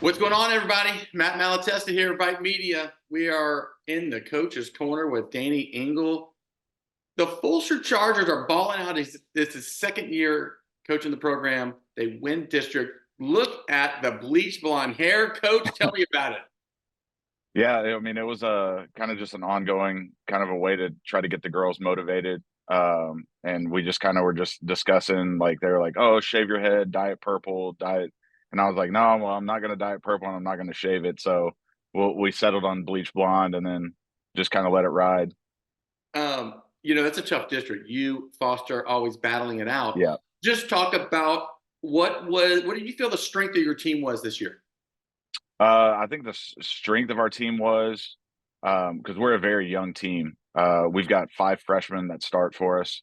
What's going on, everybody? Matt Malatesta here, VYPE Media. We are in the coach's corner with Danny Engel. The Fulshear Chargers are balling out. This is second year coaching the program. They win district. Look at the bleach blonde hair, coach. Tell me about it. Yeah, I mean, it was a kind of just an ongoing kind of a way to try to get the girls motivated. And we just kind of were just discussing, like, they were like, "Oh, shave your head, dye it purple, dye it." And I was like, "No, well, I'm not going to dye it purple and I'm not going to shave it." So we settled on bleach blonde and then just kind of let it ride. That's a tough district. You, Foster, always battling it out. Yeah. Just talk about what did you feel the strength of your team was this year? I think the strength of our team was because we're a very young team. We've got 5 freshmen that start for us.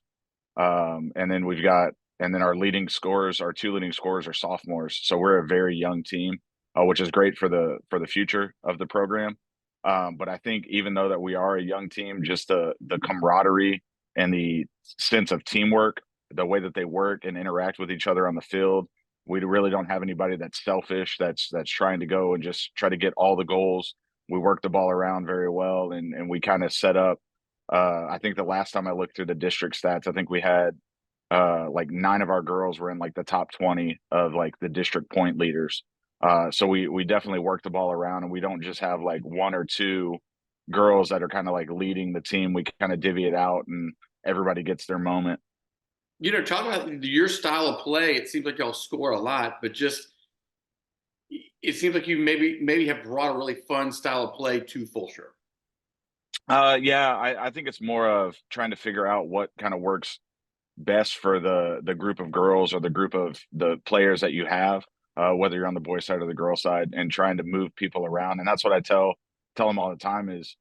And then our leading scorers, our 2 leading scorers are sophomores. So we're a very young team, which is great for the future of the program. But I think even though that we are a young team, just the camaraderie and the sense of teamwork, the way that they work and interact with each other on the field, we really don't have anybody that's selfish, that's trying to go and just try to get all the goals. We work the ball around very well, and we kind of set up. I think the last time I looked through the district stats, I think we had like 9 of our girls were in like the top 20 of like the district point leaders. So we definitely work the ball around, and we don't just have like 1 or 2 girls that are kind of like leading the team. We kind of divvy it out, and everybody gets their moment. Talking about your style of play, it seems like y'all score a lot, but just it seems like you maybe have brought a really fun style of play to Fulshear. Yeah, I think it's more of trying to figure out what kind of works best for the group of girls or the group of the players that you have, whether you're on the boys' side or the girls' side, and trying to move people around. And that's what I tell them all the time is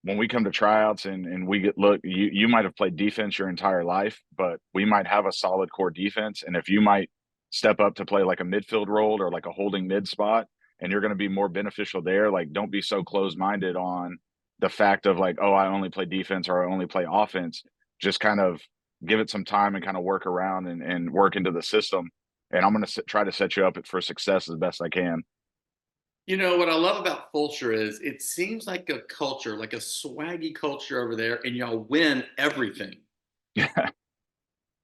when we come to tryouts and we get look, you might have played defense your entire life, but we might have a solid core defense. And if you might step up to play like a midfield role or like a holding mid spot, and you're going to be more beneficial there, like don't be so close minded on the fact of like, oh, I only play defense or I only play offense. Just kind of give it some time and kind of work around and work into the system. And I'm going to try to set you up for success as best I can. What I love about Fulshear is it seems like a culture, like a swaggy culture over there, and y'all win everything. Yeah.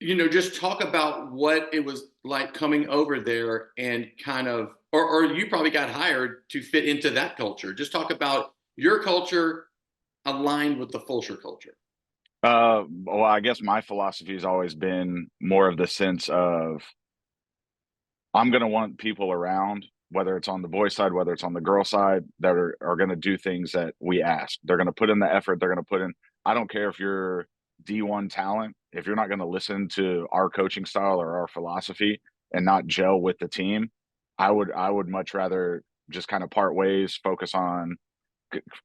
Just talk about what it was like coming over there and kind of, or you probably got hired to fit into that culture. Just talk about your culture aligned with the Fulshear culture. Well, I guess my philosophy has always been more of the sense of I'm going to want people around, whether it's on the boys' side, whether it's on the girl side, that are going to do things that we ask. They're going to put in the effort. They're going to put in. I don't care if you're D1 talent, if you're not going to listen to our coaching style or our philosophy and not gel with the team, I would much rather just kind of part ways, focus on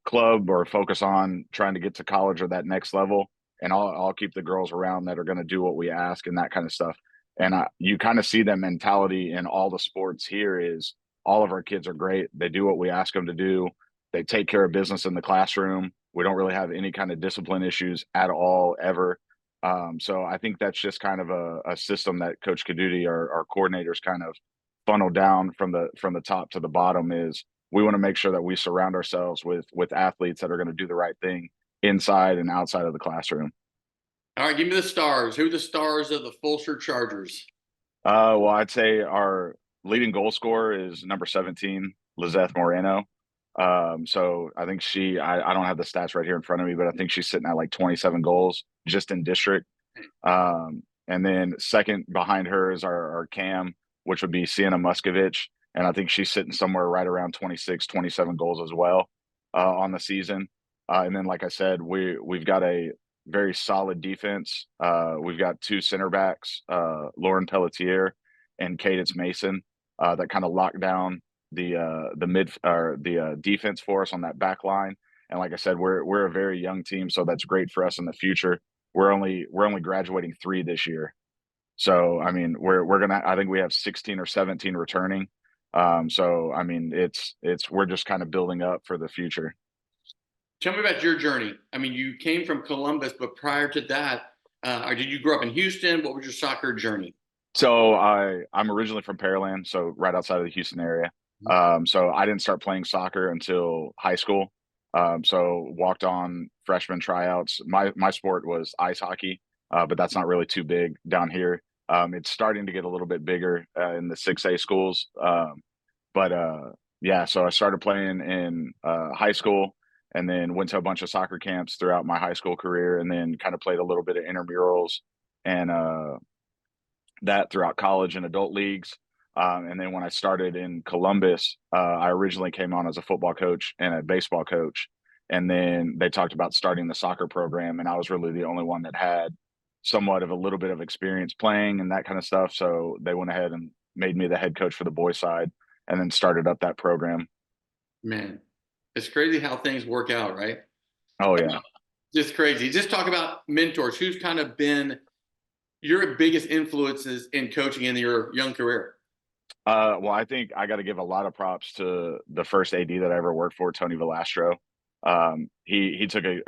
club or focus on trying to get to college or that next level. And I'll keep the girls around that are going to do what we ask and that kind of stuff. And you kind of see that mentality in all the sports here is all of our kids are great. They do what we ask them to do. They take care of business in the classroom. We don't really have any kind of discipline issues at all, ever. So I think that's just kind of a system that Coach Caduti, our coordinators, kind of funnel down from the top to the bottom. Is we want to make sure that we surround ourselves with athletes that are going to do the right thing inside and outside of the classroom. All right, give me the stars. Who are the stars of the Fulshear Chargers? Well, I'd say our leading goal scorer is number 17, Lizeth Moreno. So I think I don't have the stats right here in front of me, but I think she's sitting at like 27 goals just in district. And then second behind her is our Cam, which would be Sienna Muscovich. And I think she's sitting somewhere right around 26, 27 goals as well on the season. And then, like I said, we've got a very solid defense. We've got 2 center backs, Lauren Pelletier and Cadence Mason, that kind of lock down the mid or the defense for us on that back line. And like I said, we're a very young team, so that's great for us in the future. We're only graduating 3 this year, so I mean we're gonna. I think we have 16 or 17 returning. So I mean we're just kind of building up for the future. Tell me about your journey. I mean, you came from Columbus, but prior to that, or did you grow up in Houston? What was your soccer journey? So I'm originally from Pearland, so right outside of the Houston area. So I didn't start playing soccer until high school. So walked on freshman tryouts. My sport was ice hockey, but that's not really too big down here. It's starting to get a little bit bigger in the 6A schools. But yeah, so I started playing in high school and then went to a bunch of soccer camps throughout my high school career and then kind of played a little bit of intramurals and that throughout college and adult leagues. And then when I started in Columbus, I originally came on as a football coach and a baseball coach. And then they talked about starting the soccer program, and I was really the only one that had somewhat of a little bit of experience playing and that kind of stuff. So they went ahead and made me the head coach for the boys side and then started up that program. Man, it's crazy how things work out, right? Oh, yeah. Just crazy. Just talk about mentors. Who's kind of been your biggest influences in coaching in your young career? Well, I think I got to give a lot of props to the first AD that I ever worked for, Tony Velastro. He took a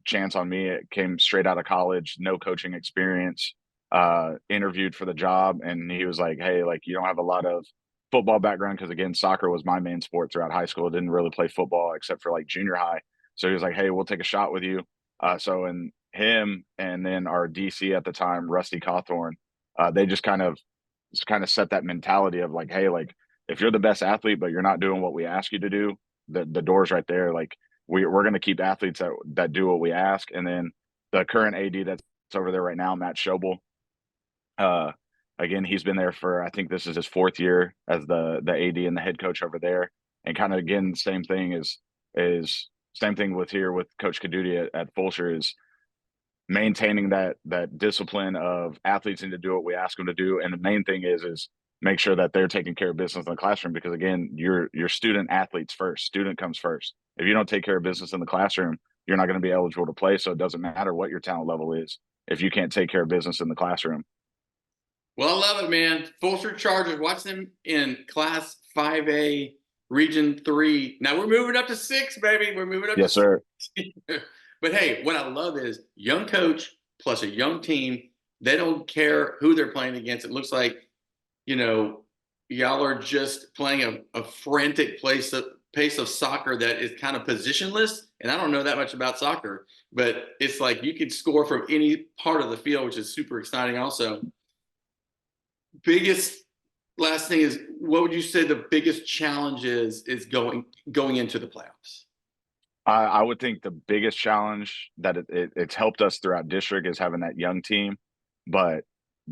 chance on me. It came straight out of college, no coaching experience. Interviewed for the job, and he was like, "Hey, like you don't have a lot of football background because again, soccer was my main sport throughout high school. I didn't really play football except for like junior high. So he was like, "Hey, we'll take a shot with you." So and him and then our DC at the time, Rusty Cawthorn, they just kind of set that mentality of like, hey, like if you're the best athlete, but you're not doing what we ask you to do, the door's right there. Like we're going to keep athletes that do what we ask. And then the current AD that's over there right now, Matt Schobel, uh, again, he's been there for, I think this is his fourth year as the AD and the head coach over there. And kind of, again, the same thing is same thing with here with Coach Caduti at Fulshear is maintaining that discipline of athletes need to do what we ask them to do, and the main thing is make sure that they're taking care of business in the classroom because again, your student athletes first. Student comes first. If you don't take care of business in the classroom, you're not going to be eligible to play. So it doesn't matter what your talent level is if you can't take care of business in the classroom. Well, I love it, man. Fulshear Chargers. Watch them in Class 5A, Region 3. Now we're moving up to 6, baby. We're moving up to Yes, sir. 6. But hey, what I love is young coach plus a young team. They don't care who they're playing against. It looks like, y'all are just playing a frantic pace of soccer that is kind of positionless. And I don't know that much about soccer, but it's like you can score from any part of the field, which is super exciting also. Biggest last thing is, what would you say the biggest challenge is going into the playoffs? I would think the biggest challenge that it's helped us throughout district is having that young team, but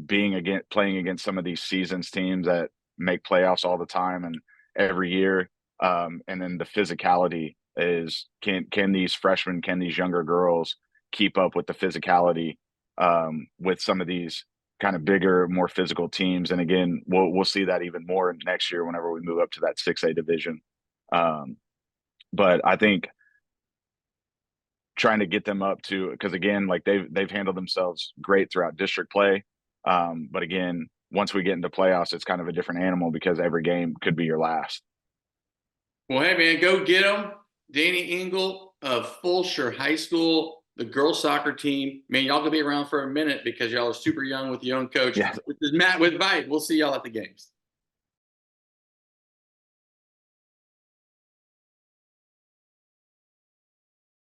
playing against some of these seasons teams that make playoffs all the time and every year, and then the physicality is can these freshmen, can these younger girls keep up with the physicality with some of these kind of bigger, more physical teams? And again, we'll see that even more next year whenever we move up to that 6A division. But I think trying to get them up to because again, like they've handled themselves great throughout district play. But again, once we get into playoffs, it's kind of a different animal because every game could be your last. Well, hey man, go get them. Danny Engel of Fulshear High School, the girls soccer team. Man, y'all gonna be around for a minute because y'all are super young with your own coach. Yeah. This is Matt with VYPE. We'll see y'all at the games.